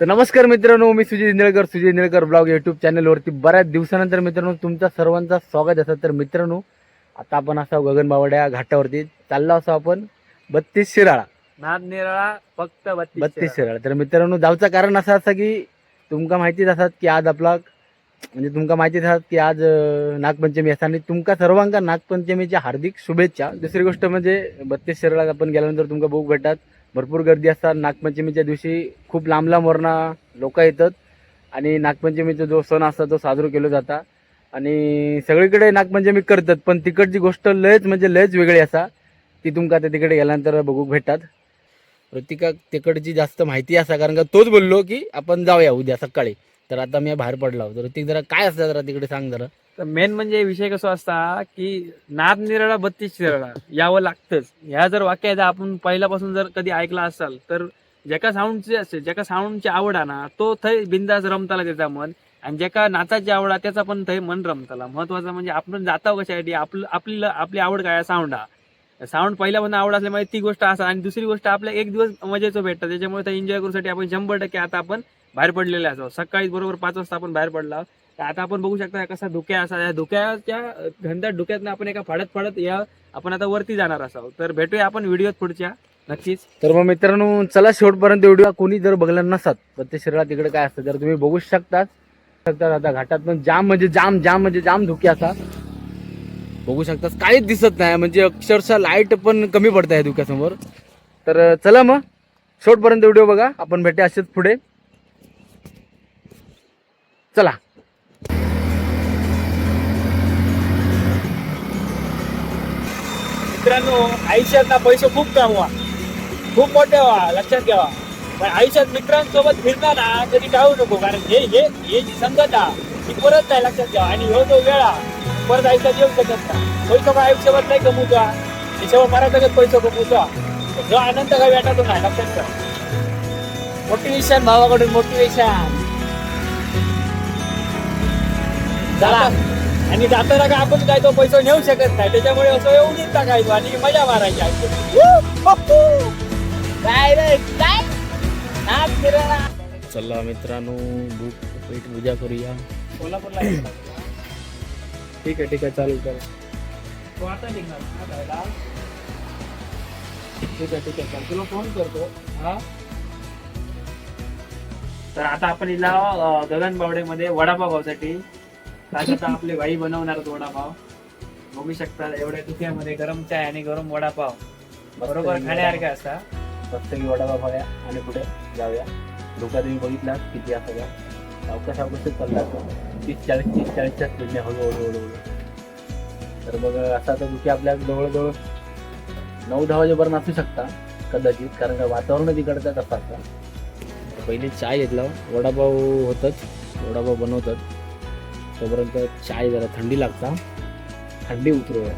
तर नमस्कार मित्रांनो, मी सुजय इंदळकर ब्लॉग युट्यूब चॅनलवरती बऱ्याच दिवसानंतर मित्रांनो तुमच्या सर्वांचा स्वागत असतं. तर मित्रांनो, आता आपण असा गगनबावड्या घाटावरती चाललो असो आपण 32 शिराळा. नाद निराळा फक्त 32 शिराळा. तर मित्रांनो, जाऊचं कारण असं की तुमका माहितीच असतात की आज आपला म्हणजे तुमका माहितीच असतात की आज नागपंचमी असतात आणि तुमका सर्वांका नागपंचमीच्या हार्दिक शुभेच्छा. दुसरी गोष्ट म्हणजे 32 शिराळात आपण गेल्यानंतर तुमका बघू भेटतात भरपूर गर्दी असतात. नागपंचमीच्या दिवशी खूप लांब लांबवरना लोक येतात आणि नागपंचमीचा जो सण असतात तो साजरा केला जाता आणि सगळीकडे नागपंचमी करतात, पण तिकडची गोष्ट लयच म्हणजे लयच वेगळी असा ती तुमका आता तिकडे गेल्यानंतर बघू भेटतात. प्रत्येका तिकडची जास्त माहिती असा कारण का तोच बोललो की आपण जाऊया उद्या सकाळी. तर आता मी बाहेर पडलो तर ती जरा काय असतं जरा तिकडे सांग जरा. तर मेन म्हणजे विषय कसा असता की नाद निराळा 32 शिराळा यावं लागतंच. ह्या जर वाक्याचा आपण पहिल्यापासून जर कधी ऐकला असाल तर ज्याका साऊंडची असेल, ज्याका साऊंडची आवड आहे ना तो थंय बिंदास रमताला त्याचा मन, आणि ज्याका नाचाची आवड आहे त्याचा पण थंय मन रमताला. महत्वाचं म्हणजे आपण जाता कशासाठी, आपली आवड काय साऊंड हा. साऊंड पहिल्यापासून आवड असल्यामुळे ती गोष्ट असा, आणि दुसरी गोष्ट आपल्या एक दिवस मजेचं भेटतं त्याच्यामुळे एन्जॉय करूसाठी आपण 100% आता आपण बाहेर पडलेले असो. सकाळी बरोबर 5 वाजता आपण बाहेर पडला. तर आता आपण बघू शकता कसा धुक्या असा, या धुक्याच्या घनदाट धुक्यातनं आपण एका फाडत या आपण आता वरती जाणार असावं. तर भेटूया आपण व्हिडिओत पुढच्या नक्कीच. तर मग मित्रांनो, चला शेवटपर्यंत व्हिडिओ कोणी जर बघला नसतात तर ते शरीरात तिकडे काय असतं तर तुम्ही बघू शकता. आता घाटात पण जाम म्हणजे जाम धुके असा बघू शकता, काहीच दिसत नाही म्हणजे अक्षरशः लाईट पण कमी पडत आहे धुक्यासमोर. तर चला मग शेवटपर्यंत व्हिडिओ बघा, आपण भेटे असेच पुढे. चला. मित्रांनो, आयुष्यात ना पैसे खूप कमवा, खूप मोठे व्हा, लक्षात घ्यावा. पण आयुष्यात मित्रांसोबत फिरणार ना कधी टाळू नको, कारण हे जी संगत हा ती परत नाही, लक्षात घ्यावा. आणि ह्यो जो वेळ हा परत आयुष्यात येऊ शकत नाही. पैसा काय आयुष्यावर नाही कमवता, त्याच्यावर मराठीत पैसा कमवता, जो आनंद काय भेटतो नाही, लक्षात घ्या. मोटिवेशन भावाकडून मोटिवेशन. चला. आणि जाताना का आपण काय तो पैसा नेऊ शकत नाही, त्याच्यामुळे असं येऊन टाकायचो आणि मजा मारायची. चला मित्रांनो, बुक पेट पूजा करूया. कोल्हापूरला ठीक आहे चालेल. तो आता निघणार ना जायला. ठीक आहे चालेल, तुला फोन करतो. हा. तर आता आपण इला गगनबावडेमध्ये वडापाव खाऊसाठी आता आपले भाई बनवणार वडापाव बघू शकता. एवढ्या दुख्यामध्ये गरम चाय आणि गरम वडापाव बरोबर खाण्यासारखं असता. फक्त की वडापाव खाऊया आणि पुढे जाऊया. धोका तुम्ही बघितला किती असं का सावकाश चालला 30-40च्या स्पीडने हळूहळू. तर बघ असा तर दुखी आपल्या जवळजवळ 9-10 वाजेपर्यंत असू शकता कदाचित, कारण का वातावरण तिकडचं तसं असतं. पहिले चाय घेतला, वडापाव होतच, वडापाव बनवतात तोपर्यंत चाय जरा थंडी लागता, थंडी उतरूया.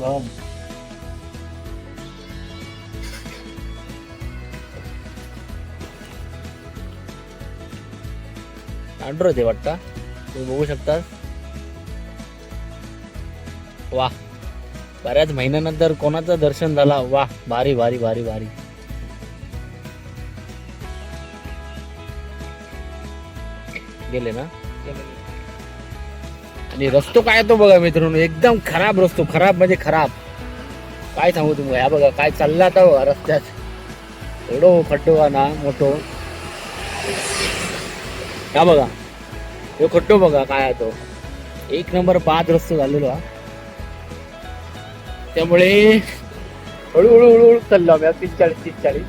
गरम आंड्रो ते वाटता, तुम्ही बघू शकता. वा, बऱ्याच महिन्यानंतर कोणाचं दर्शन झाला. वा, भारी भारी भारी भारी. गेले ना. आणि रस्तो काय तो बघा मित्रांनो, एकदम खराब रस्तो, खराब म्हणजे खराब. काय सांगू तुम्हाला, ह्या बघा काय चालला आता रस्त्यात, एवढं खड्डो ना मोठो. हा बघा तो खड्डो बघा काय आहे तो, 1 नंबर बाद रस्तो झालेलो हा. त्यामुळे हळूहळू चाललो आम्ही 30-40.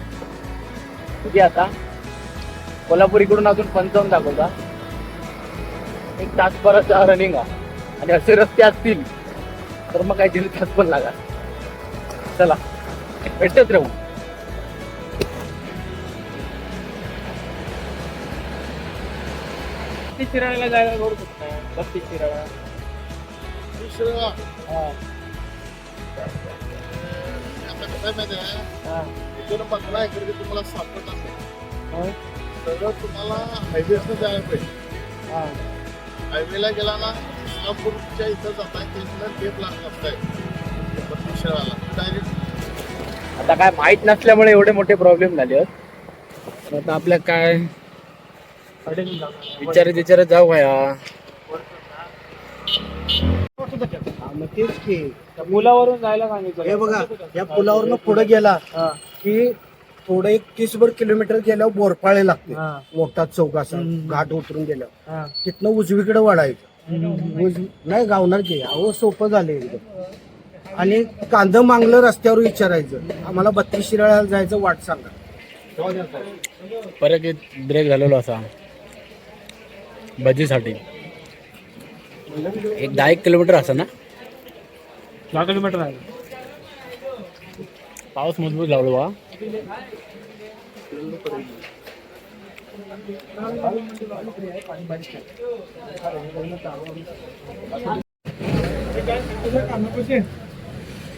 म्हणजे आता कोल्हापूर इकडून अजून 55 दाखवता, 1 तास परत रनिंग आणि असे रस्ते असतील तर मग काय 1.5 तास पण लागा. चला भेटत राहू. शिराळ्याला जायला करू शकता. 32 शिराळा. हा. काय माहिती आहे, हा. इकडे 15 एकर तुम्हाला सापडत असेल हा. सगळं तुम्हाला हायवेचं जायला पाहिजे. हा. हायवेला गेला ना बदलापूरच्या इथं जाताय तिथनं लेप लागताय शिराळाला डायरेक्ट. आता काय माहित नसल्यामुळे एवढे मोठे प्रॉब्लेम झाले आहेत. तर आता आपल्या काय विचारत जाऊ या तेच की मुलावरून जायला सांगितलं. हे बघा या पुलावरनं पुढे गेला की थोडं 31 किलोमीटर गेल्यावर बोरपाळे लागते. मोठा चौक असा घाट उतरून गेल्यावर तिथनं उजवीकडे वळायचं. नाही गावणार की अहो सोपं झाले एकदम. आणि कांदा मागलं रस्त्यावर विचारायचं आम्हाला 32 शिराळ्याला जायचं वाट सांगा. परत एक ब्रेक झालेलो असा भजीसाठी. एक 10 किलोमीटर असा ना. 10 किलोमीटर आहे. पाऊस मजबूत लावलो बा.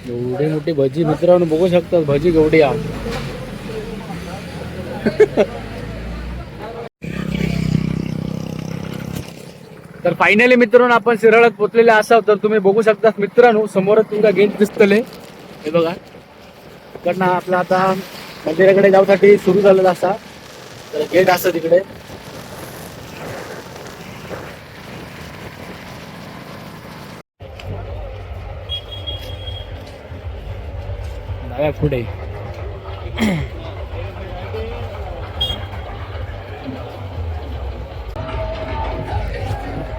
एवढी मोठी भजी मित्रांनो बघू शकतात. भजी केवढी आहे. तर फायनली मित्रांनो आपण शिराळात पोहोचलेले असाल तर तुम्ही बघू शकता मित्रांनो समोरच तुमका गेट दिसतले. हे बघा इकडनं आपला आता मंदिराकडे जाऊसाठी सुरू झालेला असा तर गेट असं तिकडे. डाव्या पुढे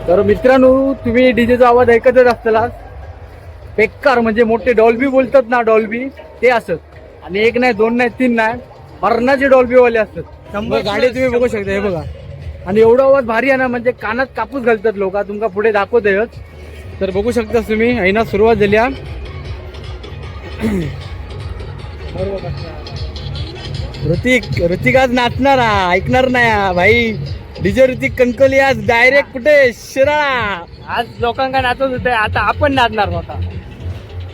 तर मित्रांनो तुम्ही डीजेचा आवाज ऐकतच असताला. बेकार म्हणजे मोठे डॉल्बी बोलतात ना डॉल्बी ते असत. आणि एक नाही 2 नाही 3 नाही मरणाचे डॉल्बीवाले असतात. गाडी तुम्ही बघू शकता. हे बघा आणि एवढा आवाज भारी आहे ना म्हणजे कानात कापूस घालतात लोक. तुमका पुढे दाखवतच तर बघू शकता तुम्ही. అయినా सुरुवात झाली. ऋतिक आज नाचणार ऐकणार नाही भाई. डीजे ऋतिक कणकोली आज डायरेक्ट कुठे शिराळा. आज लोकांना नाचत होते आता आपण नाचणार होता.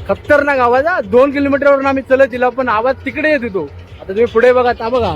खतरनाक आवाज. 2 किलोमीटरवरून आम्ही चलत दिला पण आवाज तिकडे येत होतो. आता तुम्ही पुढे बघा. आता बघा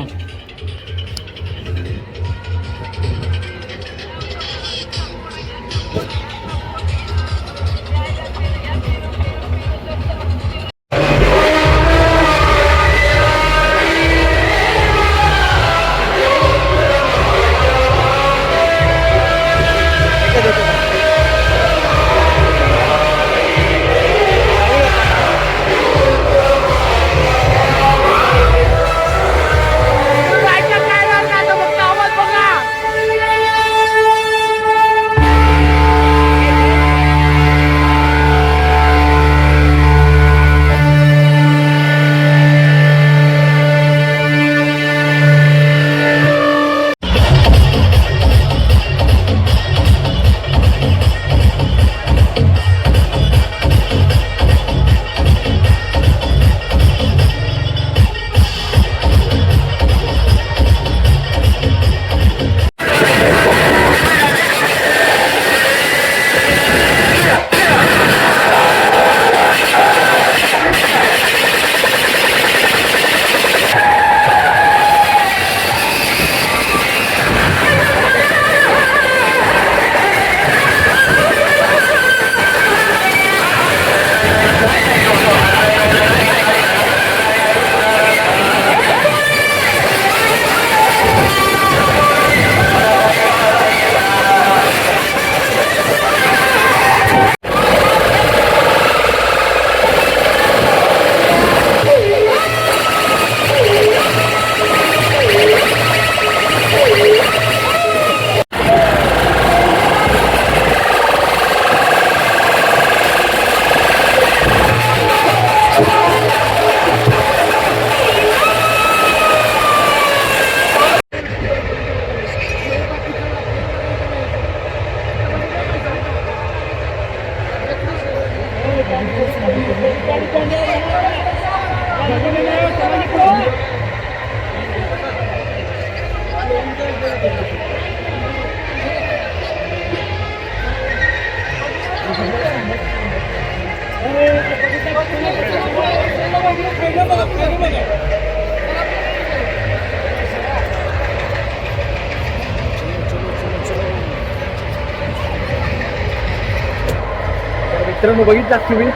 मित्रांनो बघितलात तुम्ही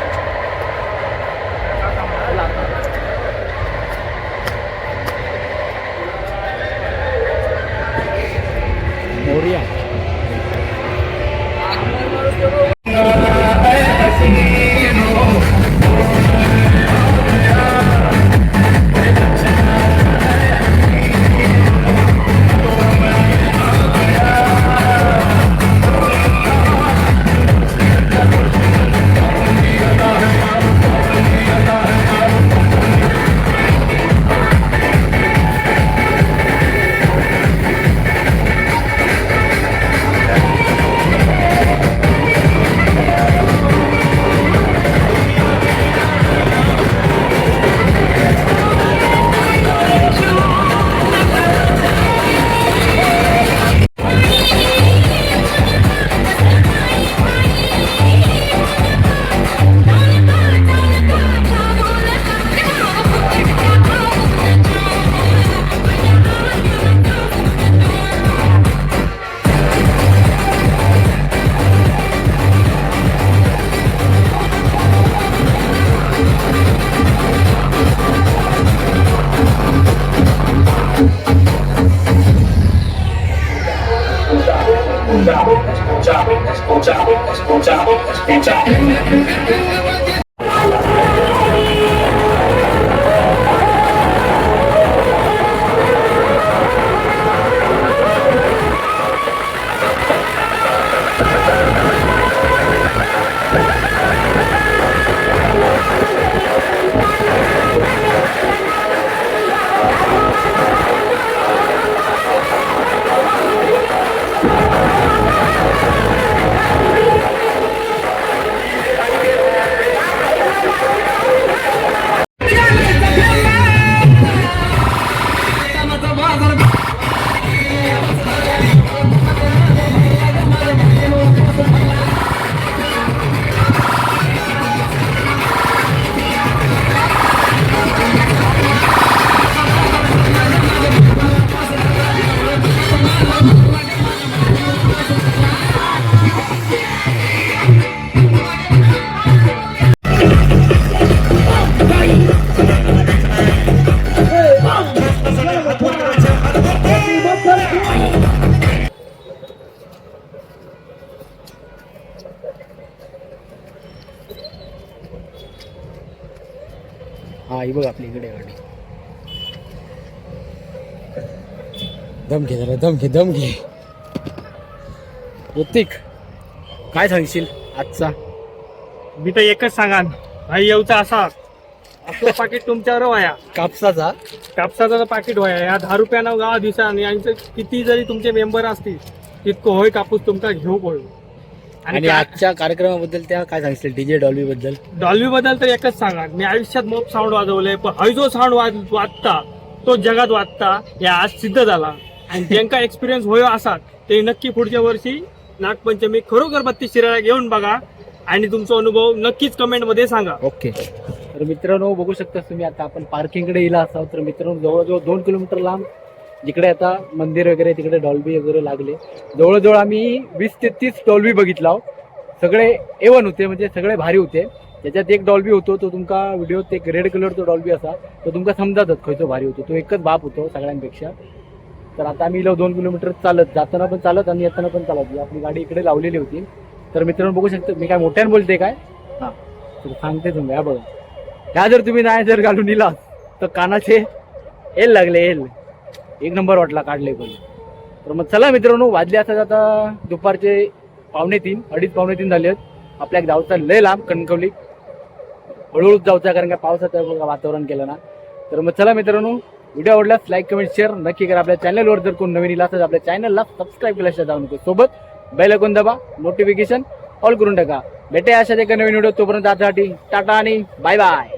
मोरया. हा ही बघ आपली इकडे गाडी. दम घे जरा, दम घे. ऋतिक काय सांगशील आजचा? मी तर एकच सांगान, भाई येऊचा असा आपलं पाकिट तुमच्यावर व्हाया, कापसाचा कापसाचं पाकिट व्हाया. या 10 रुपयानं गावा दिवसा आणि यांचं किती जरी तुमचे मेंबर असतील तितकं होय कापूस तुमका घेऊ पडू. आणि आजच्या कार्यक्रमाबद्दल त्या काय सांगशील? डीजे डॉल्बी बद्दल? डॉल्बी बद्दल तर एकच सांगा, मी आयुष्यात मोप साऊंड वाजवलंय, पण हा जो साऊंड वाजता तो जगात वाजता हे आज सिद्ध झाला. आणि ज्यांका एक्सपिरियन्स होय असा ते नक्की पुढच्या वर्षी नागपंचमी खरोखर 32 शिराळा घेऊन बघा आणि तुमचा अनुभव नक्कीच कमेंट मध्ये सांगा. ओके. तर मित्रांनो बघू शकता तुम्ही, आता आपण पार्किंगकडे येला असावं. तर मित्रांनो जवळजवळ 2 किलोमीटर लांब जिकडे आता मंदिर वगैरे तिकडे डॉल्बी वगैरे लागले, जवळजवळ आम्ही 20 ते 30 डॉल्बी बघितला. सगळे A1 होते, म्हणजे सगळे भारी होते. त्याच्यात एक डॉल्बी होतो तो तुमका व्हिडिओत एक रेड कलरचा डॉल्बी असा तो तुमका समजातच खयचो भारी होतो. तो एकच बाप होतो सगळ्यांपेक्षा. तर आता आम्ही 2 किलोमीटर चालत, जाताना पण चालत आणि येताना पण चालत. आपली गाडी इकडे लावलेली होती. तर मित्रांनो बघू शकता, मी काय मोठ्यानं बोलते काय? हां तर सांगते तुम्ही. हा बघा, ह्या जर तुम्ही नाही जर घालून दिला तर कानाचे एल लागले, एल एक नंबर वाटला काढले पण. तर मग चला मित्रांनो, वाजले असतात आता दुपारचे 2:45, 2:30 झाले आहेत. आपल्या एक जाऊचा लय लांब कणकवली, हळूहळूच जाऊचा, कारण का पावसाचं वातावरण केलं ना. तर मग चला मित्रांनो, व्हिडिओ आवडल्यास लाईक कमेंट शेअर नक्की करा. आपल्या चॅनलवर जर कोण नवीन इला असेल आपल्या चॅनलला सबस्क्राईब केल्याशिवाय जाऊ नको. सोबत बेल आयकॉन दाबा, नोटिफिकेशन ऑल करून टाका. भेटे अशाच एका नवीन व्हिडिओ. तोपर्यंत आजसाठी टाटा आणि बाय बाय.